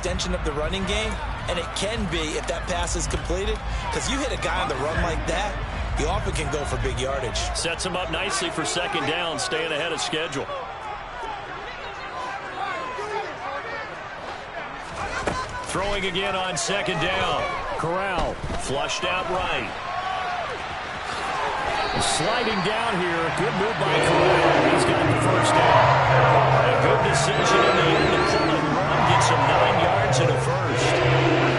extension of the running game, and it can be if that pass is completed, because you hit a guy on the run like that, you often can go for big yardage. Sets him up nicely for second down, staying ahead of schedule. Throwing again on second down. Corral flushed out right. Sliding down here. Good move by Corral. He's got the first down. A good decision in the end to pull and run. Gets him 9 yards and a first.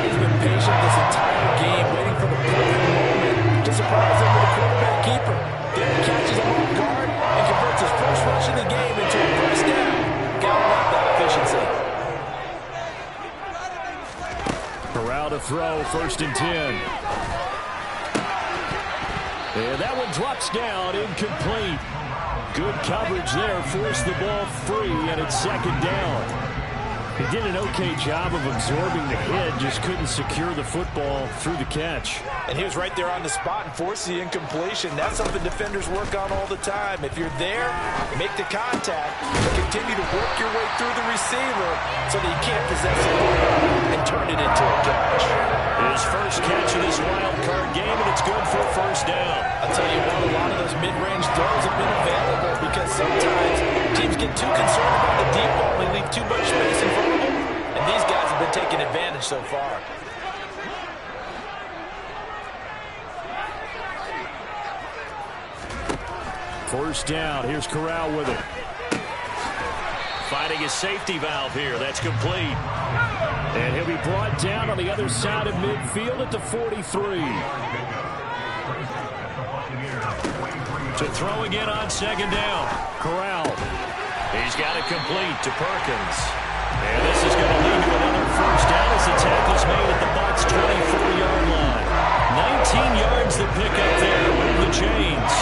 He's been patient this entire game, waiting for the perfect moment to surprise him with a quarterback keeper. Then he catches him off guard and converts his first rush of the game into a first down. Gotta love that efficiency. Corral to throw, 1st and 10. And that one drops down, incomplete. Good coverage there, forced the ball free, and it's second down. He did an okay job of absorbing the hit, just couldn't secure the football through the catch. And he was right there on the spot and forced the incompletion. That's something defenders work on all the time. If you're there, make the contact, but continue to work your way through the receiver so that you can't possess the ball and turn it into a catch. His first catch of this wild card game, and it's good for a first down. I'll tell you what, a lot of those mid-range throws have been available because sometimes teams get too concerned about the deep ball and they leave too much space in front of them. And these guys have been taking advantage so far. First down. Here's Corral with it. Finding his safety valve here. That's complete. And he'll be brought down on the other side of midfield at the 43. To throw again on second down. Corral. He's got it complete to Perkins. And this is going to lead to another first down as the tackle's made at the Bucs' 24-yard line. 19 yards to pick up there with the chains.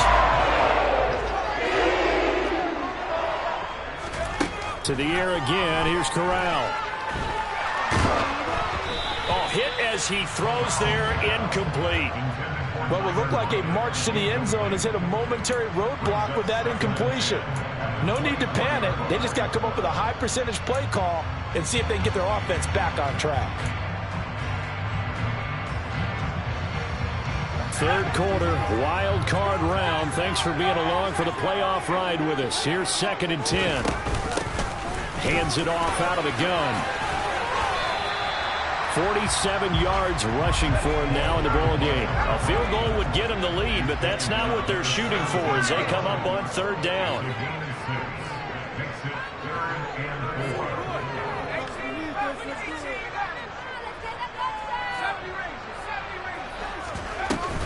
To the air again. Here's Corral. Oh, hit as he throws there, incomplete. What would look like a march to the end zone has hit a momentary roadblock with that incompletion. No need to panic. They just got to come up with a high percentage play call and see if they can get their offense back on track. Third quarter, wild card round. Thanks for being along for the playoff ride with us. Here's 2nd and 10. Hands it off out of the gun. 47 yards rushing for him now in the ball game. A field goal would get him the lead, but that's not what they're shooting for as they come up on 3rd down.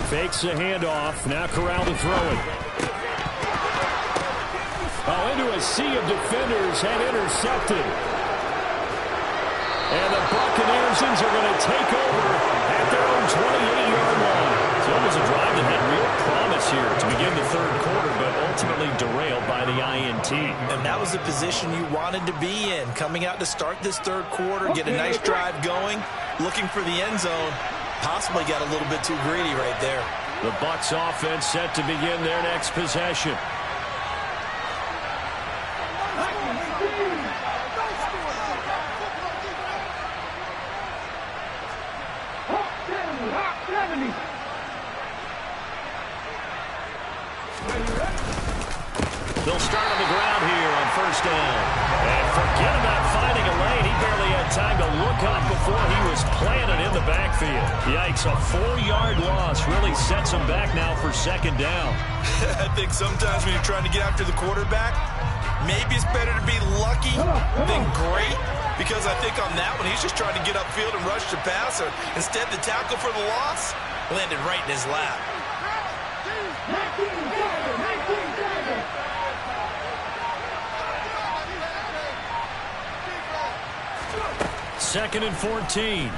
Fakes the handoff. Now Corral to throw it. Oh, into a sea of defenders and intercepted. And the Buccaneers are going to take over at their own 28-yard line. So it was a drive that had real promise here to begin the 3rd quarter, but ultimately derailed by the INT. And that was the position you wanted to be in. Coming out to start this 3rd quarter, get a nice drive going, looking for the end zone. Possibly got a little bit too greedy right there. The Bucs offense set to begin their next possession. They'll start on the ground here on 1st down. And forget about finding a lane. He barely had time to look up before he was planted in the backfield. Yikes, a 4-yard loss really sets him back now for 2nd down. I think sometimes when you're trying to get after the quarterback, maybe it's better to be lucky than great. Because I think on that one, he's just trying to get upfield and rush the passer. Instead, the tackle for the loss landed right in his lap. Second and 14.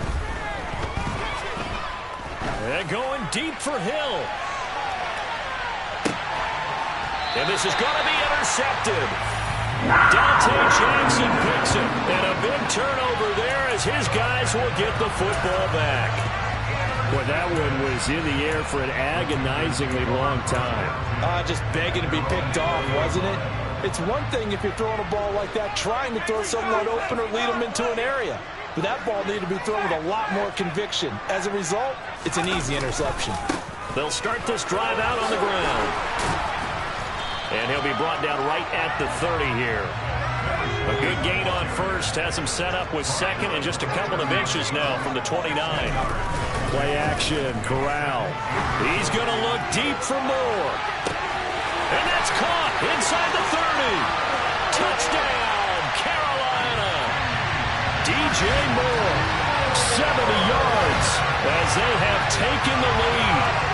They're going deep for Hill. And this is going to be intercepted. Dante Jackson picks it. And a big turnover there as his guys will get the football back. Boy, that one was in the air for an agonizingly long time. Just begging to be picked off, wasn't it? It's one thing if you're throwing a ball like that, trying to throw someone open or lead them into an area. but that ball needed to be thrown with a lot more conviction. As a result, it's an easy interception. They'll start this drive out on the ground. And he'll be brought down right at the 30 here. A good gain on first. Has him set up with second and just a couple of inches now from the 29. Play action, Corral. He's going to look deep for more. And that's caught inside the 30. Touchdown, Carolina. DJ Moore, 70 yards as they have taken the lead.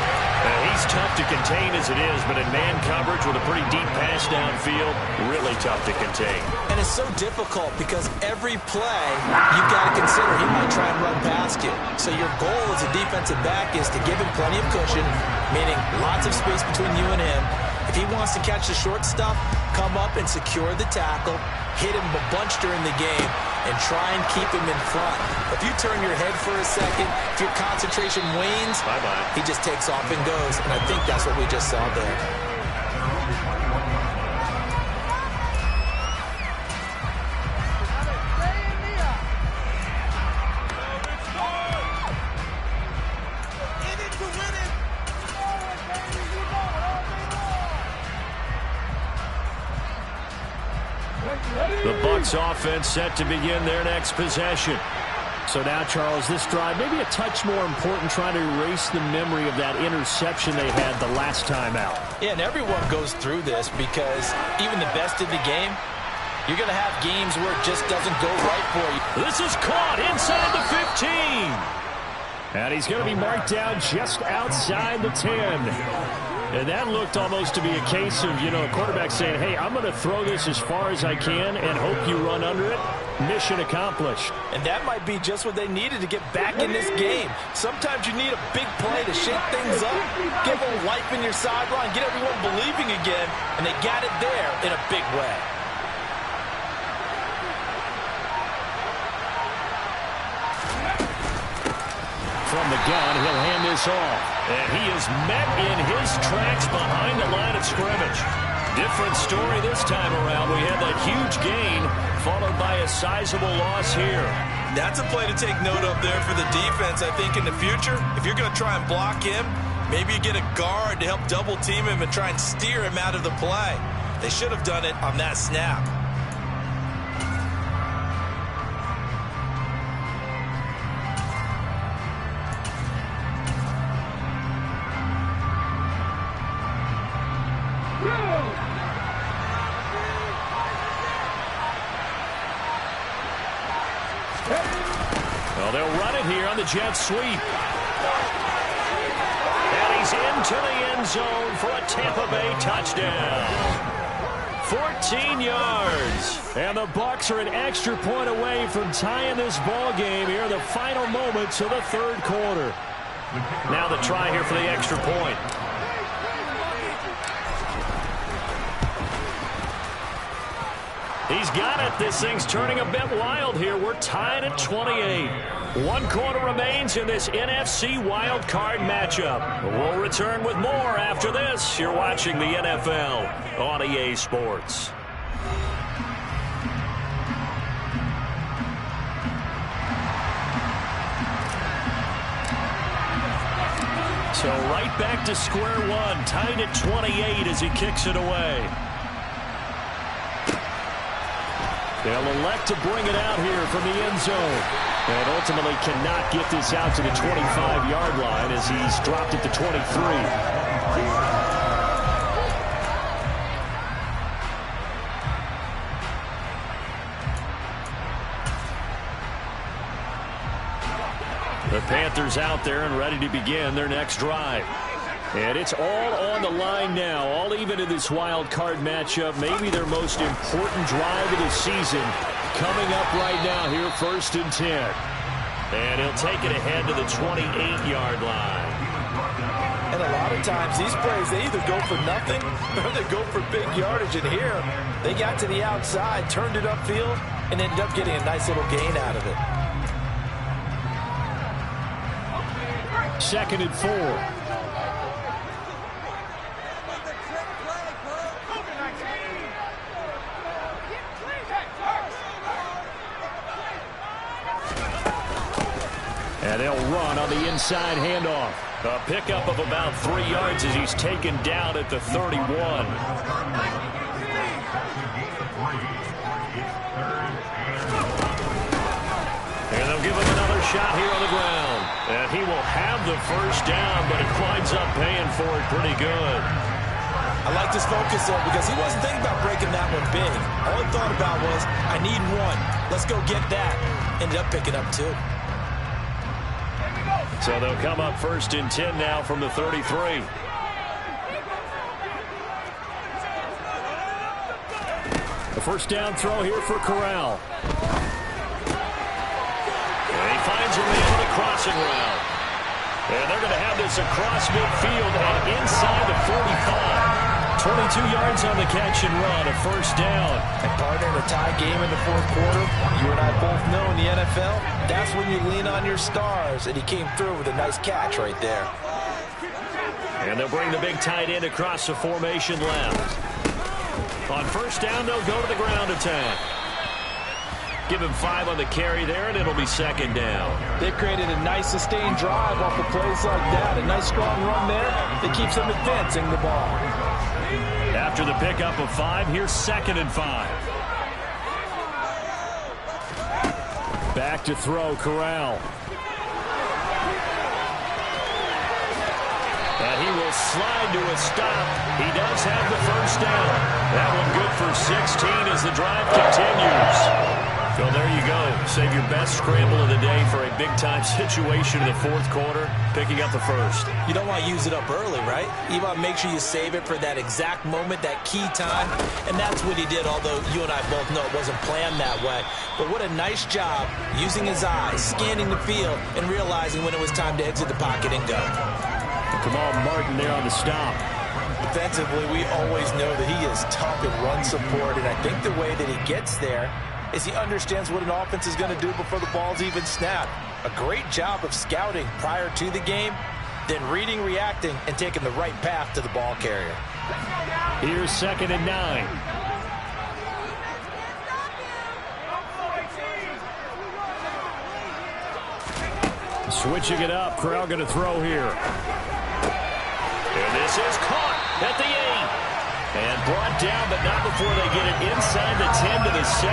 He's tough to contain as it is, but in man coverage with a pretty deep pass downfield, really tough to contain. And it's so difficult because every play you've got to consider he might try and run past you. So your goal as a defensive back is to give him plenty of cushion, meaning lots of space between you and him. If he wants to catch the short stuff, come up and secure the tackle, hit him a bunch during the game, and try and keep him in front. If you turn your head for a second, if your concentration wanes, he just takes off and goes. And I think that's what we just saw there. The Bucs offense set to begin their next possession. So now, Charles, this drive maybe a touch more important, trying to erase the memory of that interception they had the last time out. Yeah, and everyone goes through this because even the best of the game, you're going to have games where it just doesn't go right for you. This is caught inside the 15. And he's going to be marked down just outside the 10. And that looked almost to be a case of, a quarterback saying, hey, I'm going to throw this as far as I can and hope you run under it. Mission accomplished. And that might be just what they needed to get back in this game. Sometimes you need a big play to shake things up, give them life in your sideline, get everyone believing again, and they got it there in a big way. From the gun, he'll hand this off. And he is met in his tracks behind the line of scrimmage. Different story this time around. We had that huge gain, followed by a sizable loss here. That's a play to take note of there for the defense, I think, in the future. If you're going to try and block him, maybe you get a guard to help double team him and try and steer him out of the play. They should have done it on that snap. Well, they'll run it here on the jet sweep. And he's into the end zone for a Tampa Bay touchdown. 14 yards. And the Bucs are an extra point away from tying this ball game here in the final moments of the third quarter. Now the try here for the extra point. He's got it. This thing's turning a bit wild here. We're tied at 28. 1 quarter remains in this NFC wild card matchup. We'll return with more after this. You're watching the NFL on EA Sports. So right back to square one, tied at 28 as he kicks it away. They'll elect to bring it out here from the end zone. And ultimately cannot get this out to the 25-yard line as he's dropped it to 23. The Panthers out there and ready to begin their next drive. And it's all on the line now, all even in this wild card matchup. Maybe their most important drive of the season coming up right now here, 1st and 10. And he'll take it ahead to the 28-yard line. And a lot of times these plays, they either go for nothing or they go for big yardage. And here, they got to the outside, turned it upfield, and ended up getting a nice little gain out of it. 2nd and 4. And they'll run on the inside handoff. A pickup of about 3 yards as he's taken down at the 31. And they'll give him another shot here on the ground. And he will have the first down, but it winds up paying for it pretty good. I like this focus there because he wasn't thinking about breaking that one big. All he thought about was, I need one. Let's go get that. Ended up picking up 2. So they'll come up 1st and 10 now from the 33. The first down throw here for Corral. And he finds a man on a crossing route. And they're going to have this across midfield and inside the 45. 22 yards on the catch and run, a first down. And partner, in a tie game in the 4th quarter, you and I both know in the NFL, that's when you lean on your stars, and he came through with a nice catch right there. And they'll bring the big tight end across the formation left. On first down, they'll go to the ground attack. Give him 5 on the carry there, and it'll be 2nd down. They've created a nice sustained drive off of plays like that. A nice strong run there that keeps them advancing the ball. After the pickup of 5, here's 2nd and 5. Back to throw, Corral. And he will slide to a stop. He does have the first down. That one good for 16 as the drive continues. So there you go. Save your best scramble of the day for a big-time situation in the 4th quarter, picking up the first. You don't want to use it up early, right? You want to make sure you save it for that exact moment, that key time. And that's what he did, although you and I both know it wasn't planned that way. But what a nice job using his eyes, scanning the field, and realizing when it was time to exit the pocket and go. Kamal Martin there on the stop. Defensively, we always know that he is tough in run support, and I think the way that he gets there is he understands what an offense is going to do before the ball's even snapped. A great job of scouting prior to the game, then reading, reacting, and taking the right path to the ball carrier. Here's 2nd and 9. Switching it up, Corral going to throw here. And this is caught at the 8. And brought down, but not before they get it inside the 10 to the 7.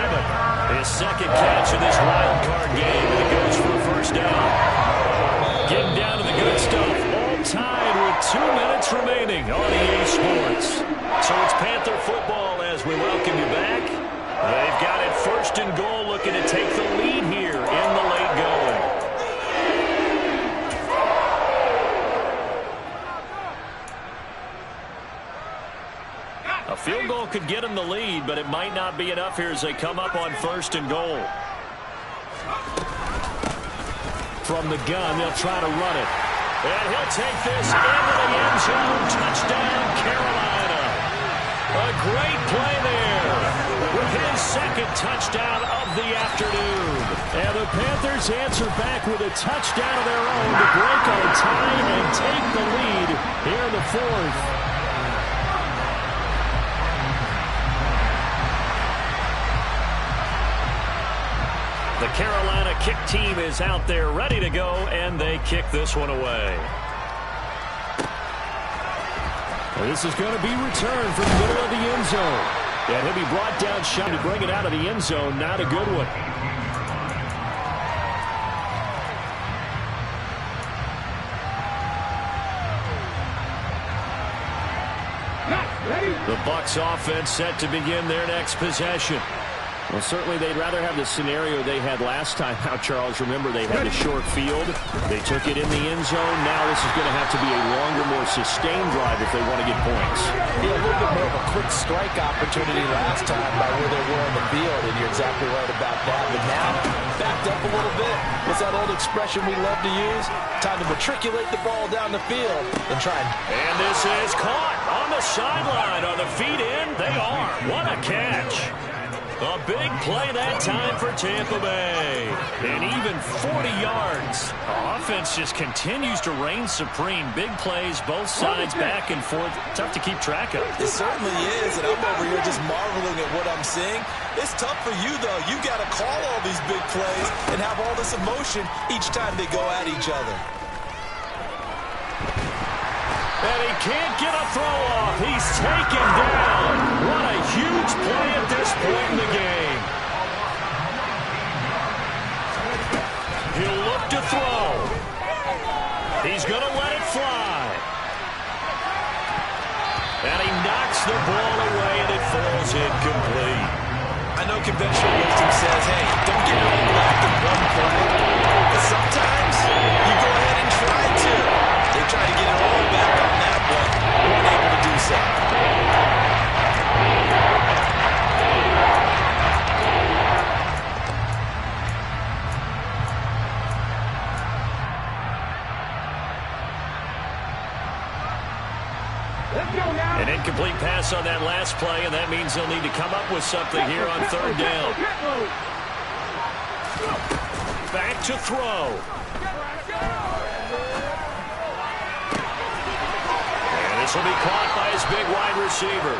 His 2nd catch of this wild card game, and it goes for a first down. Getting down to the good stuff, all tied with 2 minutes remaining on EA Sports. So it's Panther football as we welcome you back. They've got it 1st and goal, looking to take the lead here in the late going. A field goal could get them the lead, but it might not be enough here as they come up on 1st and goal. From the gun, they'll try to run it. And he'll take this into the end zone. Touchdown, Carolina. A great play there with his 2nd touchdown of the afternoon. And the Panthers answer back with a touchdown of their own to break on time and take the lead here in the 4th. The Carolina kick team is out there ready to go, and they kick this one away. This is going to be returned from the middle of the end zone. And he'll be brought down shy to bring it out of the end zone. Not a good one. The Bucs offense set to begin their next possession. Well, certainly they'd rather have the scenario they had last time out, Charles. Remember, they had a short field. They took it in the end zone. Now this is going to have to be a longer, more sustained drive if they want to get points. Yeah, a little bit more of a quick strike opportunity last time by where they were on the field, and you're exactly right about that. But now, backed up a little bit. What's that old expression we love to use? Time to matriculate the ball down the field and try and this is caught on the sideline. Are the feet in? They are. What a catch. A big play that time for Tampa Bay. And even 40 yards yards. Offense just continues to reign supreme. Big plays, both sides, back and forth. Tough to keep track of. It certainly is, and I'm over here just marveling at what I'm seeing. It's tough for you, though. You got to call all these big plays and have all this emotion each time they go at each other. And he can't get a throw off. He's taken down. What a huge play at this point in the game. He'll look to throw. He's going to let it fly. And he knocks the ball away, and it falls incomplete. I know conventional wisdom says, hey, don't get it all wrapped in one play. But sometimes you go ahead and try to. They try to get it all back on that one. Weren't able to do so. An incomplete pass on that last play, and that means they'll need to come up with something here on third down. Back to throw. And this will be caught by his big wide receiver.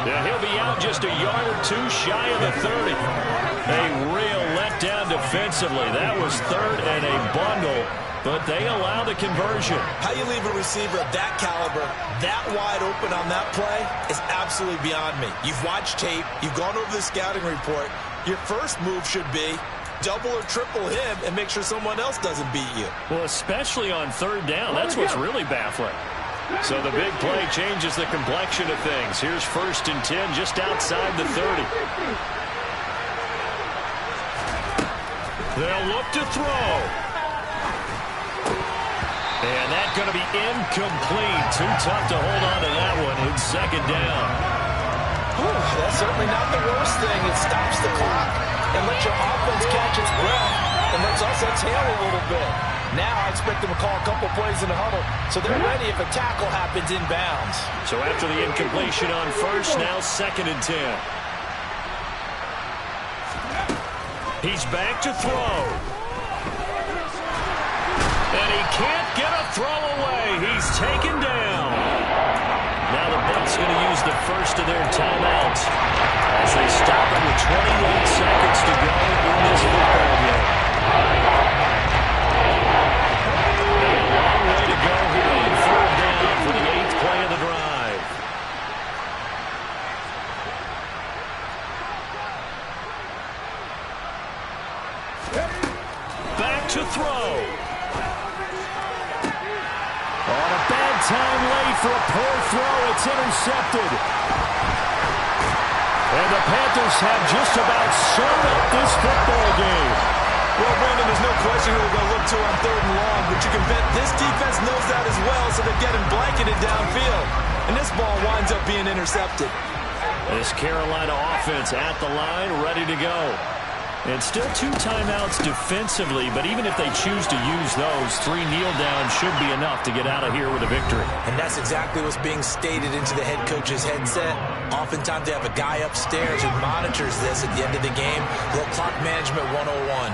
Now he'll be out just a yard or two shy of the 30. A real letdown defensively. That was third and a bundle. But they allow the conversion. How you leave a receiver of that caliber, that wide open on that play is absolutely beyond me. You've watched tape. You've gone over the scouting report. Your first move should be double or triple him and make sure someone else doesn't beat you. Well, especially on third down. That's what's really baffling. So the big play changes the complexion of things. Here's 1st and 10 just outside the 30. They'll look to throw. And that's going to be incomplete. Too tough to hold on to that one in 2nd down. Whew, that's certainly not the worst thing. It stops the clock and lets your offense catch its breath and lets us exhale a little bit. Now I expect them to call a couple plays in the huddle so they're ready if a tackle happens inbounds. So after the incompletion on 1st, now 2nd and 10. He's back to throw. And he can't get a throw away. He's taken down. Now the Bucs going to use the first of their timeouts as they stop it with 21 seconds to go in this football game. And a long way to go here on 3rd down for the 8th play of the drive. Back to throw. On a bad time late for a poor throw. It's intercepted. And the Panthers have just about sewn up this football game. Well, Brandon, there's no question who we're going to look to on 3rd and long, but you can bet this defense knows that as well, so they're getting blanketed downfield. And this ball winds up being intercepted. This Carolina offense at the line, ready to go. And still 2 timeouts defensively, but even if they choose to use those, 3 kneel downs should be enough to get out of here with a victory. And that's exactly what's being stated into the head coach's headset. Oftentimes they have a guy upstairs who monitors this at the end of the game. Little clock management 101.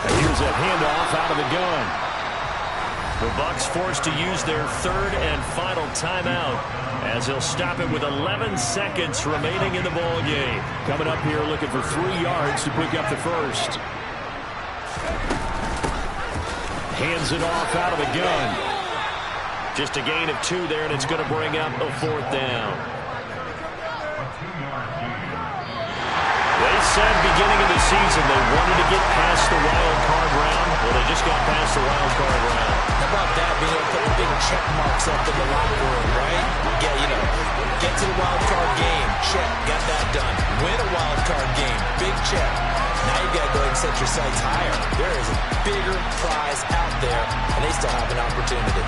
And here's a handoff out of the gun. The Bucs forced to use their 3rd and final timeout as they'll stop it with 11 seconds remaining in the ball game. Coming up here looking for 3 yards to pick up the first. Hands it off out of the gun. Just a gain of 2 there, and it's going to bring up a 4th down. They said beginning of the season they wanted to get past the wild card round. Well, they just got past the wild card round. How about that, being able to put the big check marks up in the locker room, right? Yeah, get to the wild card game, check, got that done. Win a wild card game, big check. Now you got to go ahead and set your sights higher. There is a bigger prize out there, and they still have an opportunity.